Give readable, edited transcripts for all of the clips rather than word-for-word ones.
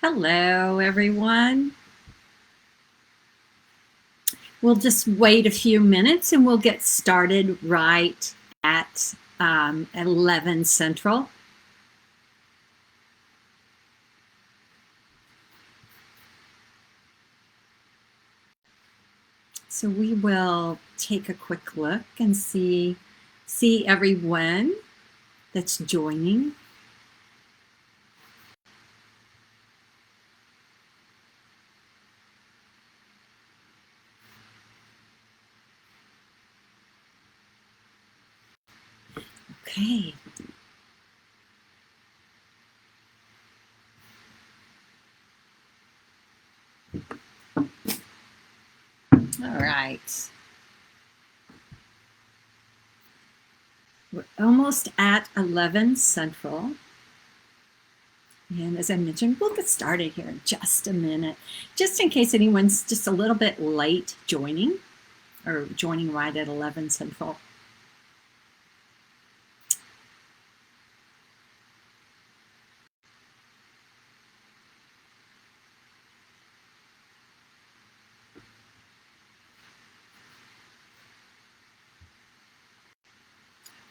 Hello, everyone. We'll just wait a few minutes and we'll get started right at 11 Central. So we will take a quick look and see everyone that's joining. Okay. All right. We're almost at 11 Central. And as I mentioned, we'll get started here in just a minute, just in case anyone's just a little bit late joining or joining right at 11 Central.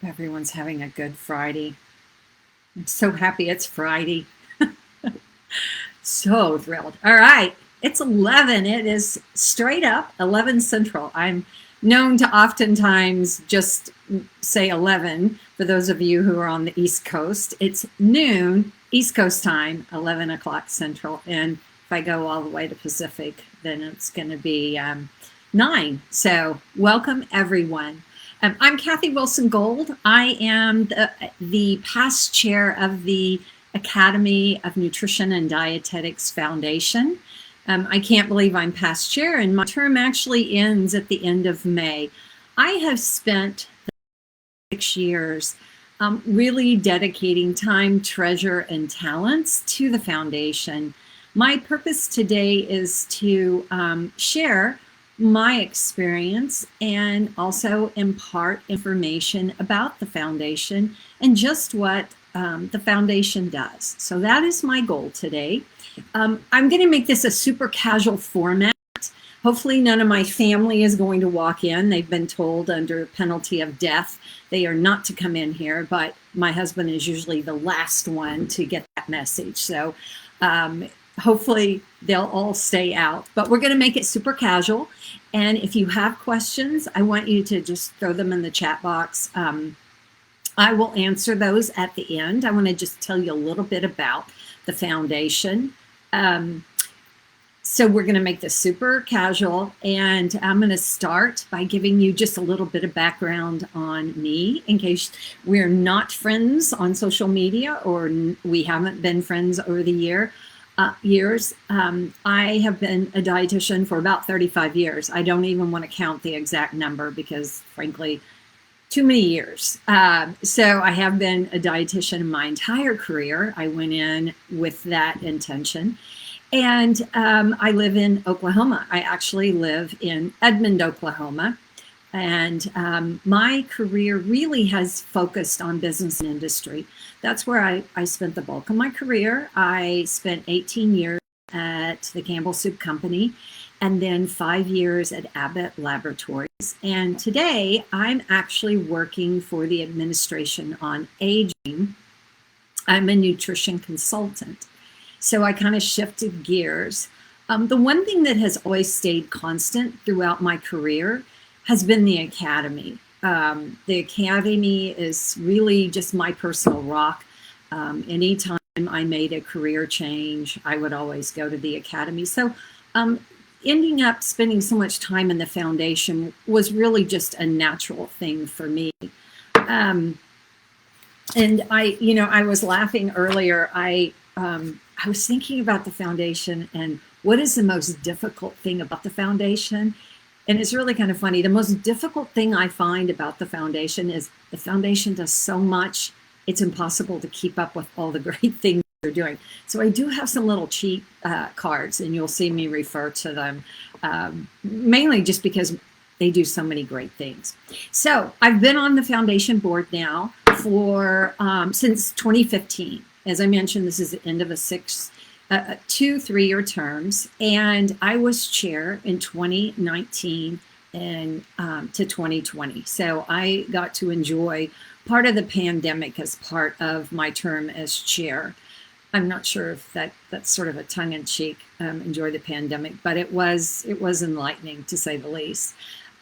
Everyone's having a good Friday. I'm so happy it's Friday. So thrilled. All right, it's 11. It is straight up 11 Central. I'm known to oftentimes just say 11 for those of you who are on the East Coast. It's noon East Coast time, 11 o'clock Central. And if I go all the way to Pacific, then it's going to be 9. So welcome, everyone. I'm Kathy Wilson Gold. I am the past chair of the Academy of Nutrition and Dietetics Foundation. I can't believe I'm past chair, and my term actually ends at the end of May. I have spent 6 years really dedicating time, treasure, and talents to the foundation. My purpose today is to share my experience and also impart information about the foundation and just what the foundation does. So that is my goal today. I'm going to make this a super casual format. Hopefully none of my family is going to walk in. They've been told under penalty of death they are not to come in here, but my husband is usually the last one to get that message. So hopefully they'll all stay out, but we're going to make it super casual. And if you have questions, I want you to just throw them in the chat box. I will answer those at the end. I want to just tell you a little bit about the foundation. So we're going to make this super casual, and I'm going to start by giving you just a little bit of background on me in case we're not friends on social media or we haven't been friends over the years. I have been a dietitian for about 35 years. I don't even want to count the exact number because, frankly, too many years. So I have been a dietitian my entire career. I went in with that intention. And I live in Oklahoma. I actually live in Edmond, Oklahoma. And my career really has focused on business and industry. That's where I spent the bulk of my career. I spent 18 years at the Campbell Soup Company and then 5 years at Abbott Laboratories. And today I'm actually working for the administration on aging. I'm a nutrition consultant. So I kind of shifted gears. The one thing that has always stayed constant throughout my career has been the academy. The academy is really just my personal rock. Anytime I made a career change, I would always go to the academy. So ending up spending so much time in the foundation was really just a natural thing for me. And I was laughing earlier. I was thinking about the foundation and what is the most difficult thing about the foundation. And it's really kind of funny. The most difficult thing I find about the foundation is the foundation does so much, it's impossible to keep up with all the great things they're doing. So I do have some little cheat cards, and you'll see me refer to them, mainly just because they do so many great things. So I've been on the foundation board now for since 2015. As I mentioned, this is the end of a 2 3-year terms, and I was chair in 2019 and to 2020. So I got to enjoy part of the pandemic as part of my term as chair. I'm not sure if that's sort of a tongue-in-cheek enjoy the pandemic, but it was enlightening, to say the least.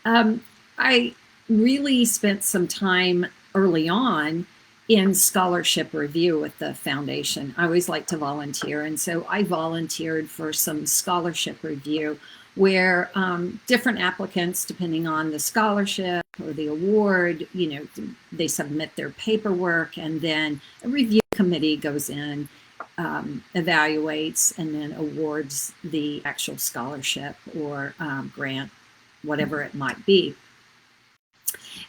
I really spent some time early on in scholarship review with the foundation. I always like to volunteer, and so I volunteered for some scholarship review where different applicants, depending on the scholarship or the award, they submit their paperwork, and then a review committee goes in, evaluates, and then awards the actual scholarship or grant, whatever it might be.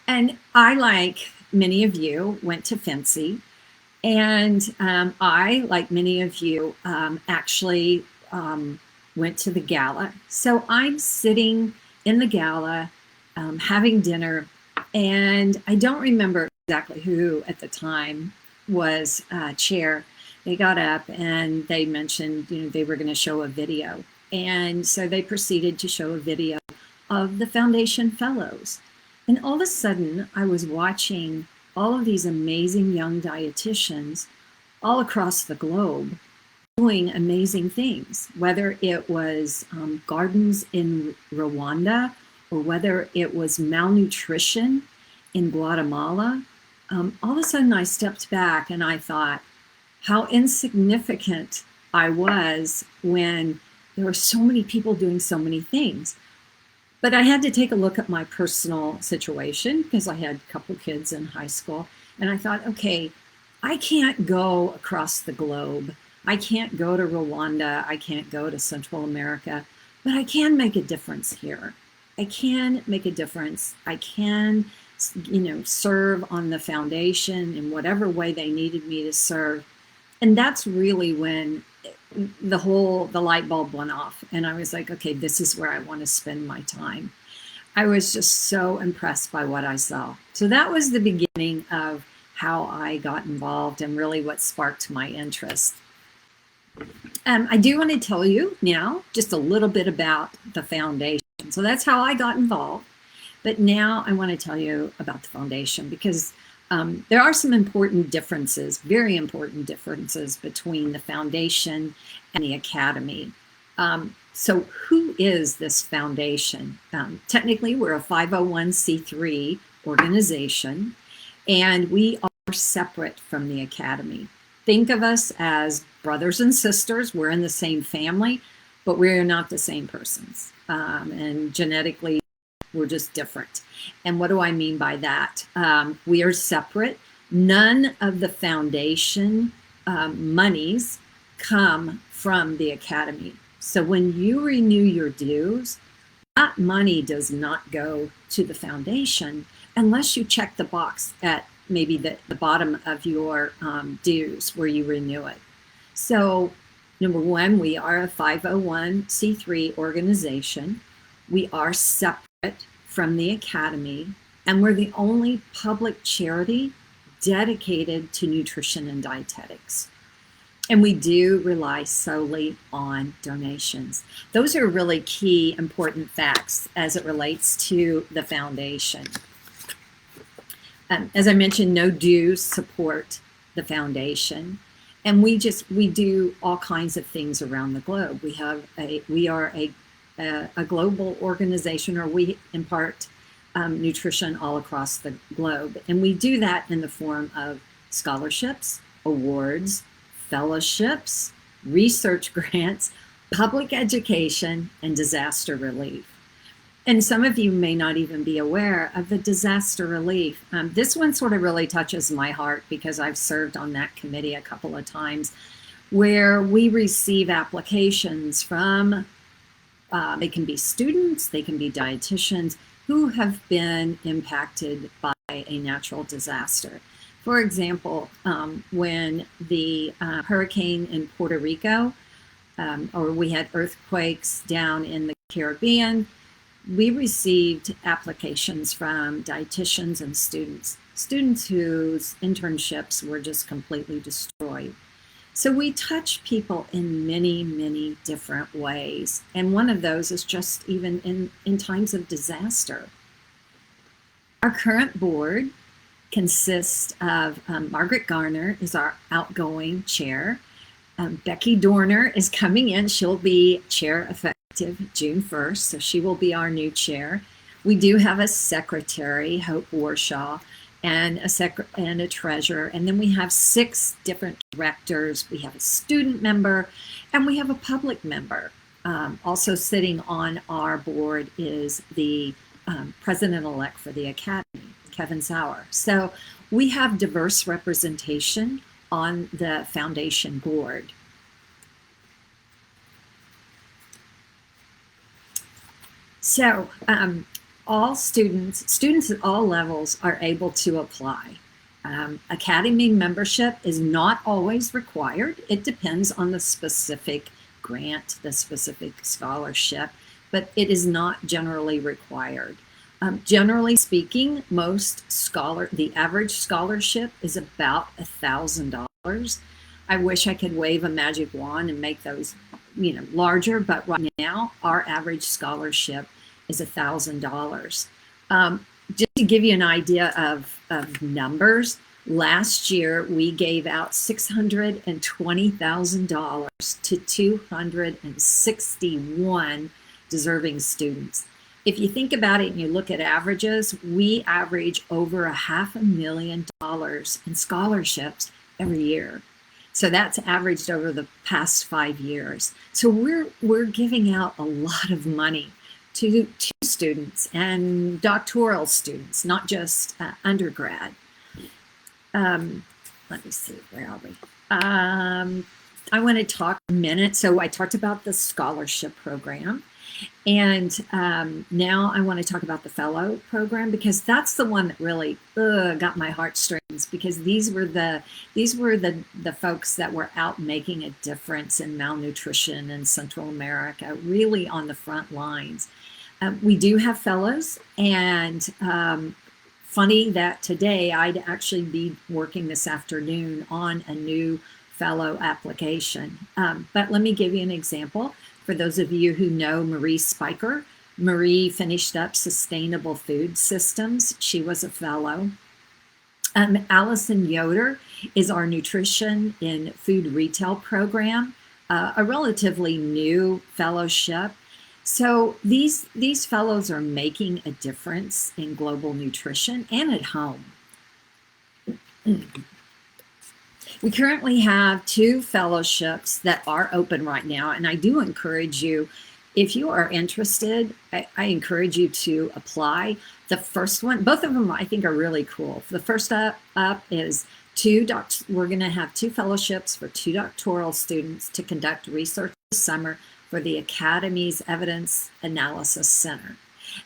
And I, like many of you, went to FNCE, and I, like many of you, actually went to the gala. So I'm sitting in the gala, having dinner, and I don't remember exactly who at the time was chair. They got up and they mentioned, they were going to show a video. And so they proceeded to show a video of the foundation fellows. And all of a sudden, I was watching all of these amazing young dietitians all across the globe doing amazing things, whether it was gardens in Rwanda or whether it was malnutrition in Guatemala. All of a sudden, I stepped back and I thought how insignificant I was when there were so many people doing so many things. But I had to take a look at my personal situation because I had a couple kids in high school. And I thought, okay, I can't go across the globe. I can't go to Rwanda. I can't go to Central America. But I can make a difference here. I can make a difference. I can, serve on the foundation in whatever way they needed me to serve. And that's really when the light bulb went off, and I was like, okay, this is where I want to spend my time. I was just so impressed by what I saw. So that was the beginning of how I got involved and really what sparked my interest. I do want to tell you now just a little bit about the foundation. So that's how I got involved. But now I want to tell you about the foundation because there are some important differences, very important differences between the foundation and the academy. So who is this foundation? Technically, we're a 501c3 organization, and we are separate from the academy. Think of us as brothers and sisters. We're in the same family, but we're not the same persons. And genetically, we're just different. And what do I mean by that? We are separate. None of the foundation monies come from the academy. So when you renew your dues, that money does not go to the foundation unless you check the box at maybe the bottom of your dues where you renew it. So number one, we are a 501c3 organization. We are separate from the academy, and we're the only public charity dedicated to nutrition and dietetics. And we do rely solely on donations. Those are really key, important facts as it relates to the foundation. As I mentioned, no dues support the foundation. And we do all kinds of things around the globe. We are a global organization, or we impart nutrition all across the globe. And we do that in the form of scholarships, awards, fellowships, research grants, public education, and disaster relief. And some of you may not even be aware of the disaster relief. This one sort of really touches my heart because I've served on that committee a couple of times, where we receive applications from, they can be students, they can be dietitians who have been impacted by a natural disaster. For example, when the hurricane in Puerto Rico, or we had earthquakes down in the Caribbean, we received applications from dietitians and students whose internships were just completely destroyed. So we touch people in many, many different ways. And one of those is just even in times of disaster. Our current board consists of Margaret Garner is our outgoing chair. Becky Dorner is coming in. She'll be chair effective June 1st, so she will be our new chair. We do have a secretary, Hope Warshaw, and a treasurer, and then we have 6 different directors. We have a student member, and we have a public member. Also sitting on our board is the president-elect for the Academy, Kevin Sauer. So we have diverse representation on the foundation board. So all students at all levels are able to apply. Academy membership is not always required. It depends on the specific grant, the specific scholarship, but it is not generally required. Generally speaking, the average scholarship is about $1,000. I wish I could wave a magic wand and make those, larger, but right now our average scholarship is $1,000. Just to give you an idea of numbers, last year we gave out $620,000 to 261 deserving students. If you think about it and you look at averages, we average over $500,000 in scholarships every year. So that's averaged over the past 5 years. So we're giving out a lot of money to students and doctoral students, not just undergrad. Let me see, where are we? I want to talk a minute. So I talked about the scholarship program. And now I want to talk about the fellow program, because that's the one that really got my heartstrings, because these were the folks that were out making a difference in malnutrition in Central America, really on the front lines. We do have fellows, and funny that today I'd actually be working this afternoon on a new fellow application. But let me give you an example. For those of you who know Marie Spiker, Marie finished up Sustainable Food Systems. She was a fellow. Allison Yoder is our Nutrition in Food Retail program, a relatively new fellowship. So these fellows are making a difference in global nutrition and at home. We currently have 2 fellowships that are open right now, and I do encourage you, if you are interested, I encourage you to apply. The first one, both of them I think are really cool. The first up is we're going to have 2 fellowships for 2 doctoral students to conduct research this summer for the Academy's Evidence Analysis Center.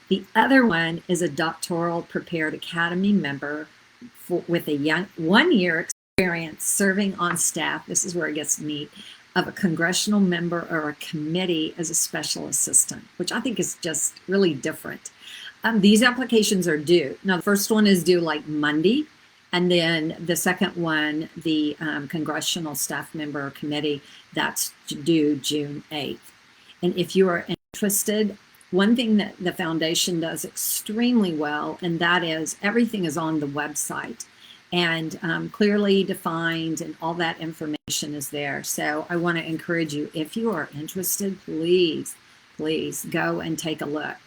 The other one is a doctoral prepared Academy member with a 1-year experience serving on staff, this is where it gets neat, of a congressional member or a committee as a special assistant, which I think is just really different. These applications are due. Now, the first one is due like Monday, and then the second one, the congressional staff member or committee, that's due June 8th. And if you are interested, one thing that the foundation does extremely well, and that is everything is on the website, and clearly defined, and all that information is there. So I want to encourage you, if you are interested, please go and take a look.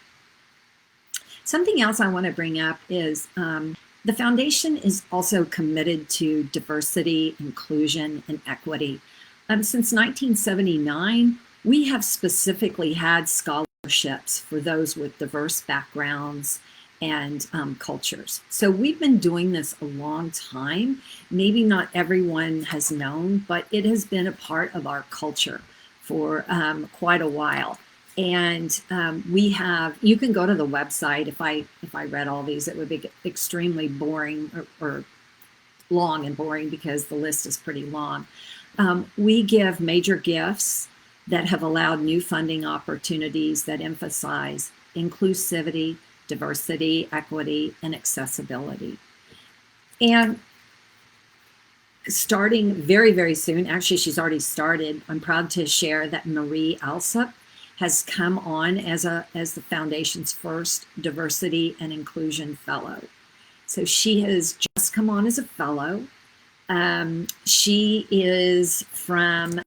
Something else I want to bring up is the foundation is also committed to diversity, inclusion, and equity. Since 1979, we have specifically had scholarships for those with diverse backgrounds and cultures. So we've been doing this a long time. Maybe not everyone has known, but it has been a part of our culture for quite a while. And you can go to the website. If I read all these, it would be extremely boring or long and boring, because the list is pretty long. We give major gifts that have allowed new funding opportunities that emphasize inclusivity, diversity, equity, and accessibility. And starting very, very soon, actually she's already started, I'm proud to share that Marie Alsop has come on as the foundation's first diversity and inclusion fellow. So she has just come on as a fellow. She is from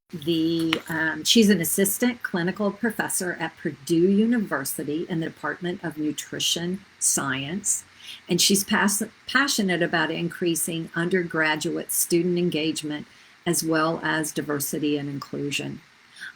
she's an assistant clinical professor at Purdue University in the Department of Nutrition Science. And she's passionate about increasing undergraduate student engagement as well as diversity and inclusion.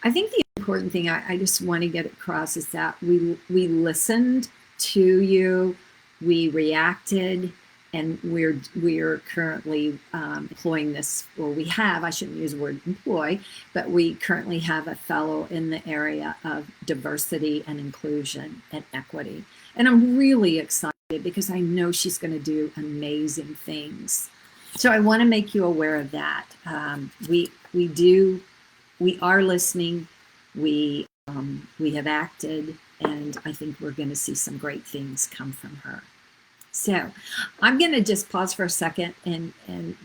I think the important thing I just want to get across is that we listened to you, we reacted, and we're currently employing this, or we have, I shouldn't use the word employ, but we currently have a fellow in the area of diversity and inclusion and equity. And I'm really excited because I know she's going to do amazing things. So I want to make you aware of that. We are listening, we have acted, and I think we're going to see some great things come from her. So I'm going to just pause for a second and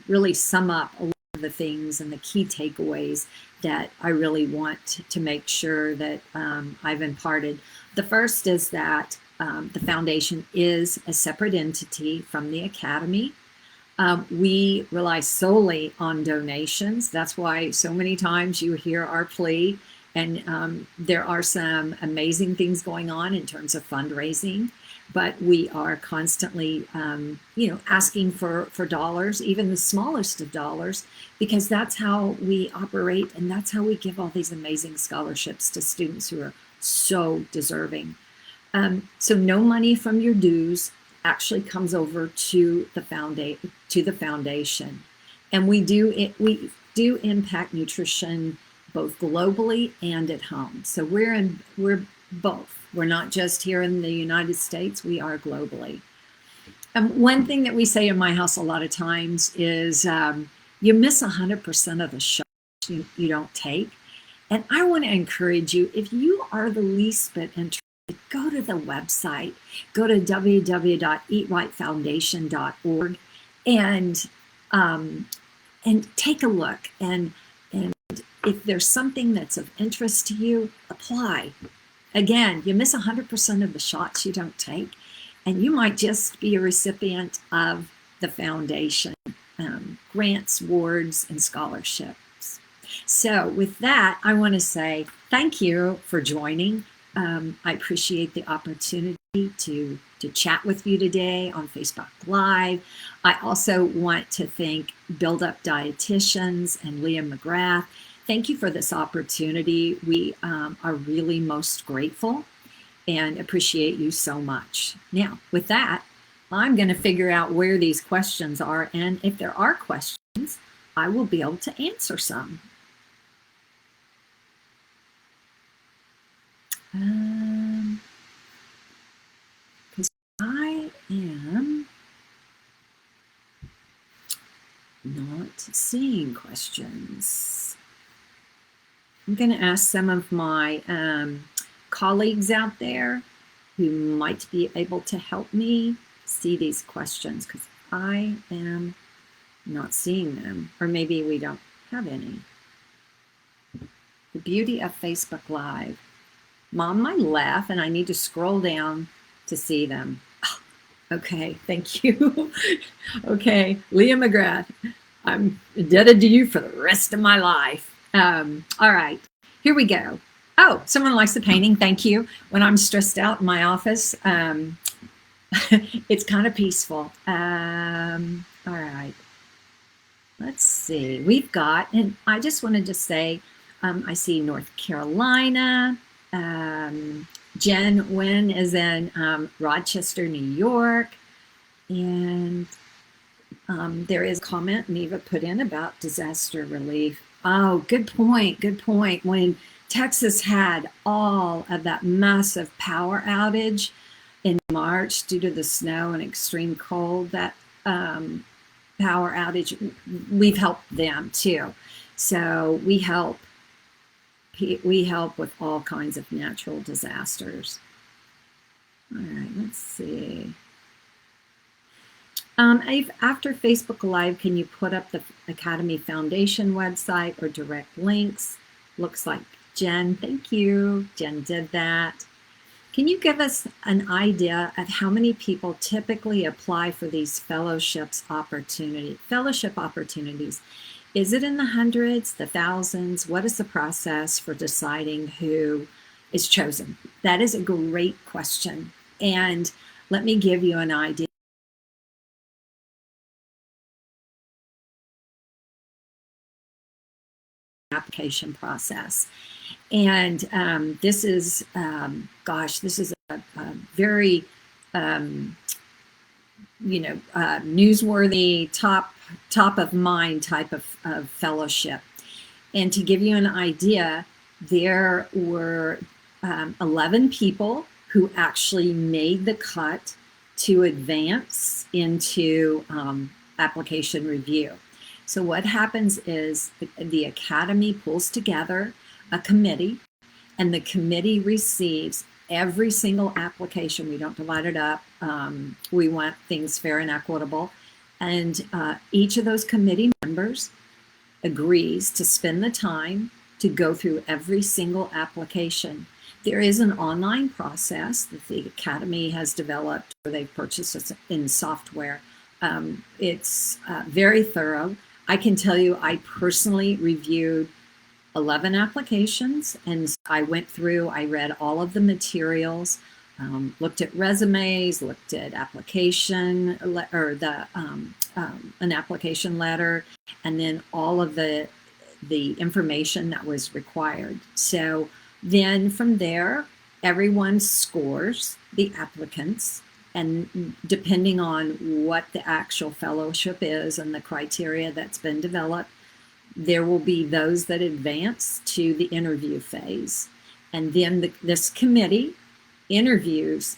really sum up a lot of the things and the key takeaways that I really want to make sure that I've imparted. The first is that the foundation is a separate entity from the academy. We rely solely on donations. That's why so many times you hear our plea, and there are some amazing things going on in terms of fundraising. But we are constantly, asking for dollars, even the smallest of dollars, because that's how we operate, and that's how we give all these amazing scholarships to students who are so deserving. So no money from your dues actually comes over to the foundation, and we do impact nutrition both globally and at home. So we're both. We're not just here in the United States, we are globally. One thing that we say in my house a lot of times is you miss 100% of the shots you don't take. And I want to encourage you, if you are the least bit interested, go to the website, go to www.eatrightfoundation.org and take a look. And if there's something that's of interest to you, apply. Again, you miss 100% of the shots you don't take, and you might just be a recipient of the foundation, grants, awards, and scholarships. So with that, I want to say thank you for joining. I appreciate the opportunity to chat with you today on Facebook Live. I also want to thank Build Up Dietitians and Leah McGrath. Thank you for this opportunity. We are really most grateful and appreciate you so much. Now, with that, I'm going to figure out where these questions are, and if there are questions, I will be able to answer some. Because I am not seeing questions. I'm going to ask some of my colleagues out there who might be able to help me see these questions, because I am not seeing them, or maybe we don't have any. The beauty of Facebook Live. Mom, I laugh and I need to scroll down to see them. Oh, okay, thank you. Okay, Leah McGrath, I'm indebted to you for the rest of my life. All right, here we go. Oh, someone likes the painting. Thank you. When I'm stressed out in my office, it's kind of peaceful. All right. Let's see. We've got, and I just wanted to say, I see North Carolina. Jen Nguyen is in Rochester, New York. And there is a comment Neva put in about disaster relief. Oh, good point. Good point. When Texas had all of that massive power outage in March due to the snow and extreme cold, that power outage, we've helped them too. So we help with all kinds of natural disasters. All right, let's see. After Facebook Live, can you put up the Academy Foundation website or direct links? Looks like Jen, thank you. Jen did that. Can you give us an idea of how many people typically apply for these fellowship opportunities? Is it in the hundreds, the thousands? What is the process for deciding who is chosen? That is a great question. And let me give you an idea. Application process. And this is, this is a very, newsworthy, top of mind type of fellowship. And to give you an idea, there were 11 people who actually made the cut to advance into application review. So what happens is the Academy pulls together a committee, and the committee receives every single application. We don't divide it up. We want things fair and equitable. And each of those committee members agrees to spend the time to go through every single application. There is an online process that the Academy has developed, or they've purchased it in software. It's very thorough. I can tell you, I personally reviewed 11 applications, and I went through, I read all of the materials, looked at resumes, looked at application, or an application letter, and then all of the information that was required. So then from there, everyone scores the applicants, and depending on what the actual fellowship is and the criteria that's been developed, there will be those that advance to the interview phase. And then this committee interviews,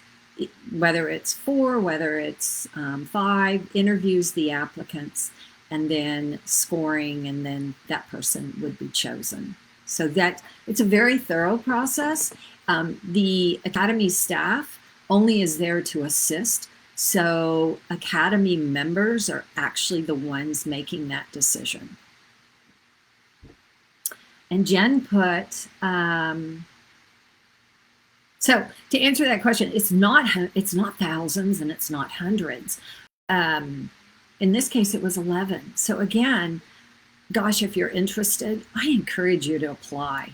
whether it's 4, whether it's 5, interviews the applicants, and then scoring, and then that person would be chosen. So that it's a very thorough process. The Academy staff only is there to assist. So Academy members are actually the ones making that decision. And Jen put, so to answer that question, it's not thousands and it's not hundreds. In this case, it was 11. So again, gosh, if you're interested, I encourage you to apply.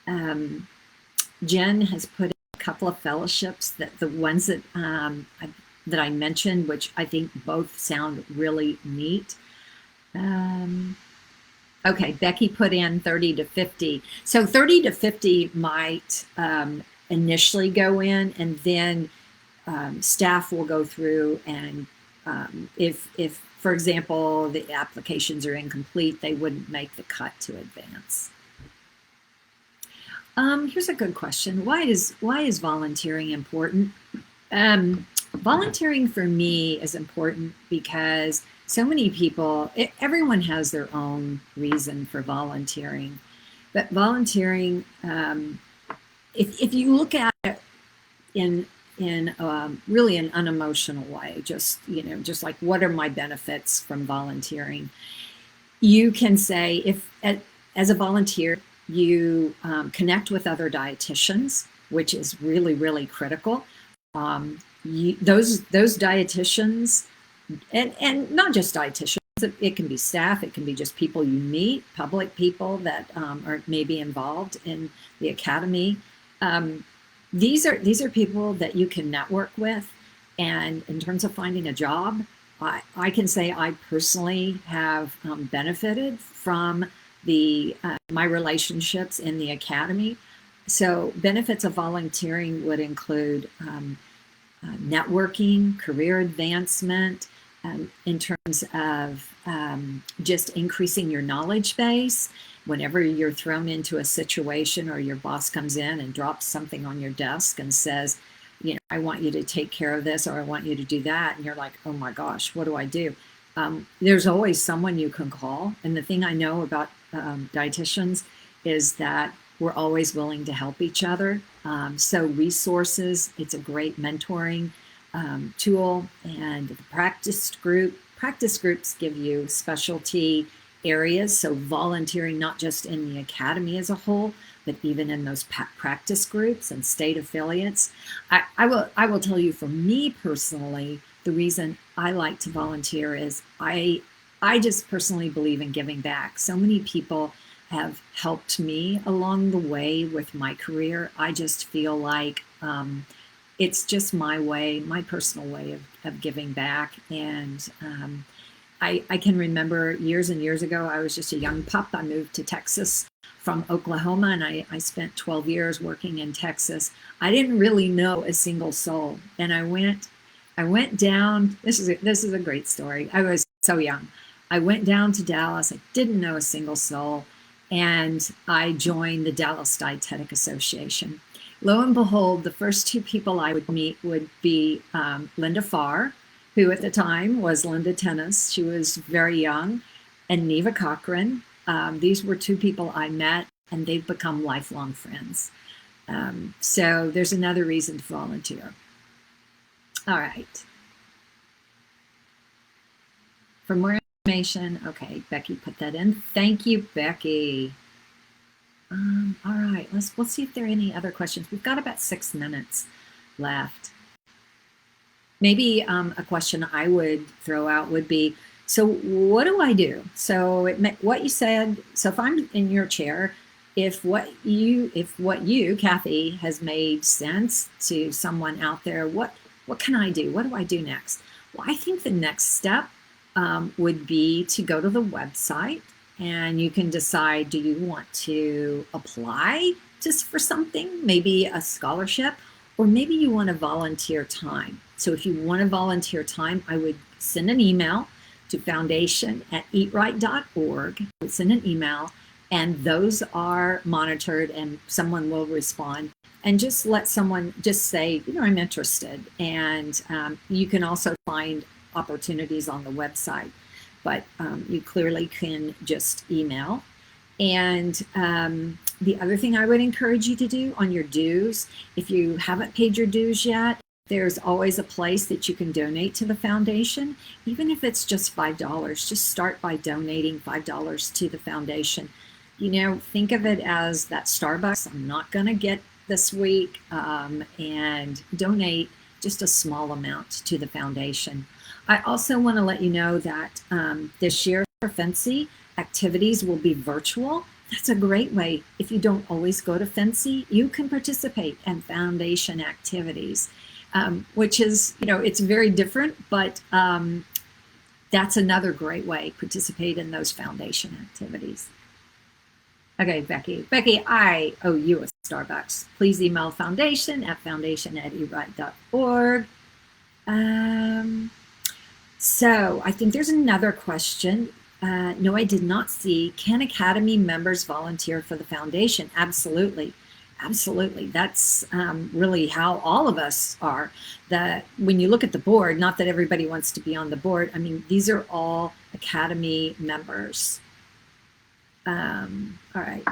Jen has put in a couple of fellowships, that the ones that that I mentioned, which I think both sound really neat. Okay, Becky put in 30 to 50. So 30 to 50 might initially go in, and then staff will go through, and if for example the applications are incomplete, they wouldn't make the cut to advance. Here's a good question. Why is volunteering important? Volunteering for me is important because so many people, everyone has their own reason for volunteering, but volunteering, if you look at it in really an unemotional way, just like, what are my benefits from volunteering? You can say, if as a volunteer, you connect with other dietitians, which is really, really critical. Those dietitians, and not just dietitians, it can be staff, it can be just people you meet, public people that are maybe involved in the Academy. These are people that you can network with, and in terms of finding a job, I can say I personally have benefited from my relationships in the Academy. So benefits of volunteering would include networking, career advancement, in terms of just increasing your knowledge base. Whenever you're thrown into a situation, or your boss comes in and drops something on your desk and says, I want you to take care of this, or I want you to do that, and you're like, oh my gosh, what do I do? There's always someone you can call. And the thing I know about dietitians is that we're always willing to help each other. So resources, it's a great mentoring tool. And the practice groups give you specialty areas, so volunteering not just in the academy as a whole, but even in those practice groups and state affiliates. I will tell you, for me personally, the reason I like to volunteer is I just personally believe in giving back. So many people have helped me along the way with my career. I just feel like it's just my way, my personal way of giving back. And I can remember years and years ago, I was just a young pup. I moved to Texas from Oklahoma, and I spent 12 years working in Texas. I didn't really know a single soul. And I went down, this is a great story. I was so young. I went down to Dallas. I didn't know a single soul. And I joined the Dallas Dietetic Association. Lo and behold, the first two people I would meet would be Linda Farr, who at the time was Linda Tennis. She was very young, and Neva Cochran. These were two people I met, and they've become lifelong friends. So there's another reason to volunteer. All right. For more information, okay, Becky put that in. Thank you, Becky. All right, let's see if there are any other questions. We've got about 6 minutes left. Maybe a question I would throw out would be, so what do I do? So what you said, so if I'm in your chair, if what you, Kathy, has made sense to someone out there, what can I do? What do I do next? Well, I think the next step would be to go to the website, and you can decide, do you want to apply just for something, maybe a scholarship, or maybe you want to volunteer time. So if you want to volunteer time, I would send an email to foundation@eatright.org. I would send an email, and those are monitored, and someone will respond. And just let someone just say, I'm interested. And you can also find opportunities on the website, but you clearly can just email. And the other thing I would encourage you to do on your dues, if you haven't paid your dues yet, there's always a place that you can donate to the foundation, even if it's just $5. Just start by donating $5 to the foundation. Think of it as that Starbucks I'm not going to get this week, and donate just a small amount to the foundation. I also want to let you know that this year for FNCE, activities will be virtual. That's a great way. If you don't always go to FNCE, you can participate in foundation activities, which is, it's very different, but that's another great way. Participate in those foundation activities. Okay, Becky, I owe you a Starbucks. Please email foundation@eatright.org. So I think there's another question. No, I did not see. Can Academy members volunteer for the foundation? Absolutely. Absolutely. That's really how all of us are. That when you look at the board, not that everybody wants to be on the board. I mean, these are all Academy members. All right.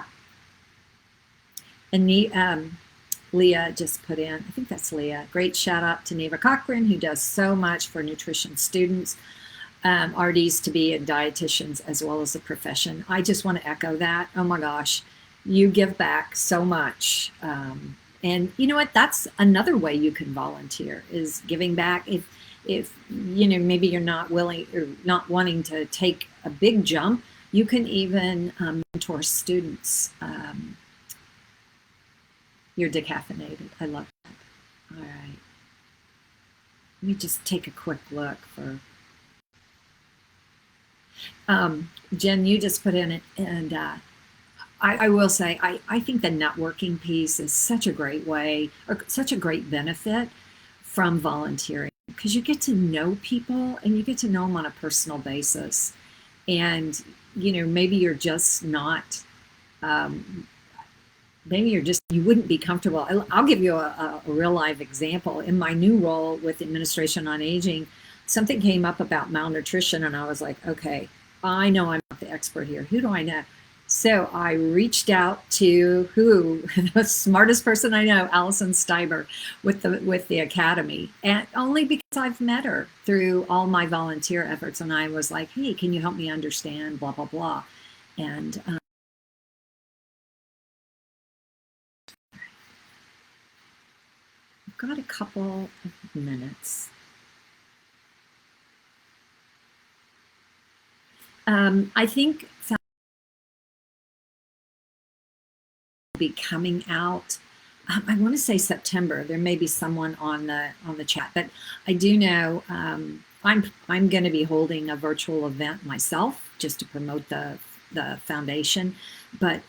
And Leah just put in, I think that's Leah. Great shout out to Neva Cochran, who does so much for nutrition students, RDs to be, and dietitians, as well as the profession. I just want to echo that. Oh my gosh, you give back so much. And you know what? That's another way you can volunteer, is giving back. If maybe you're not willing or not wanting to take a big jump, you can even mentor students. You're decaffeinated. I love that. All right. Let me just take a quick look for. Jen, you just put in it, and I will say, I think the networking piece is such a great way, or such a great benefit from volunteering, because you get to know people, and you get to know them on a personal basis. And maybe you're just not, you wouldn't be comfortable. I'll give you a real live example. In my new role with Administration on Aging, something came up about malnutrition, and I was like, okay, I know I'm not the expert here. Who do I know? So I reached out to who the smartest person I know, Allison Steiber, with the academy, and only because I've met her through all my volunteer efforts. And I was like, "Hey, can you help me understand blah blah blah?" And I've got a couple of minutes. I think will be coming out. I want to say September. There may be someone on the chat, but I do know I'm going to be holding a virtual event myself just to promote the foundation. But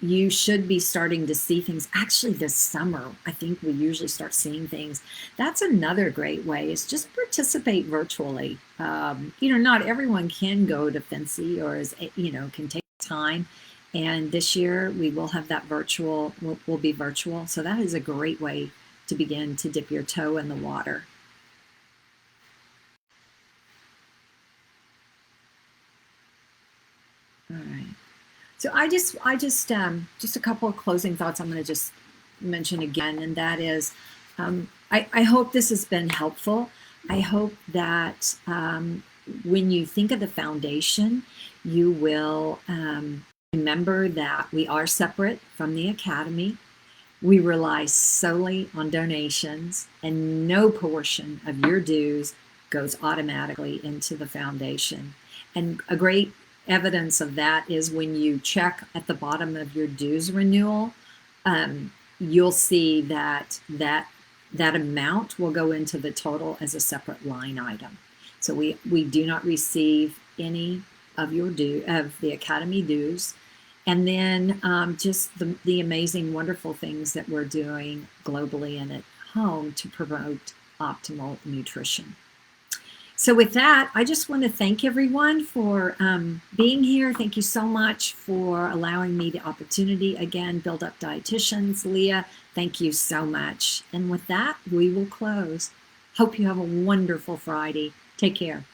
you should be starting to see things actually this summer. I think we usually start seeing things. That's another great way is just participate virtually. Not everyone can go to Fancy or can take time. And this year we will have that virtual, will be virtual. So that is a great way to begin to dip your toe in the water. All right. So just a couple of closing thoughts I'm going to just mention again, and that is, I hope this has been helpful. I hope that when you think of the foundation, you will remember that we are separate from the academy. We rely solely on donations, and no portion of your dues goes automatically into the foundation. And a great evidence of that is when you check at the bottom of your dues renewal, you'll see that amount will go into the total as a separate line item. So we do not receive any of the academy dues. And then just the amazing, wonderful things that we're doing globally and at home to promote optimal nutrition. So with that, I just want to thank everyone for being here. Thank you so much for allowing me the opportunity. Again, Build Up Dietitians. Leah, thank you so much. And with that, we will close. Hope you have a wonderful Friday. Take care.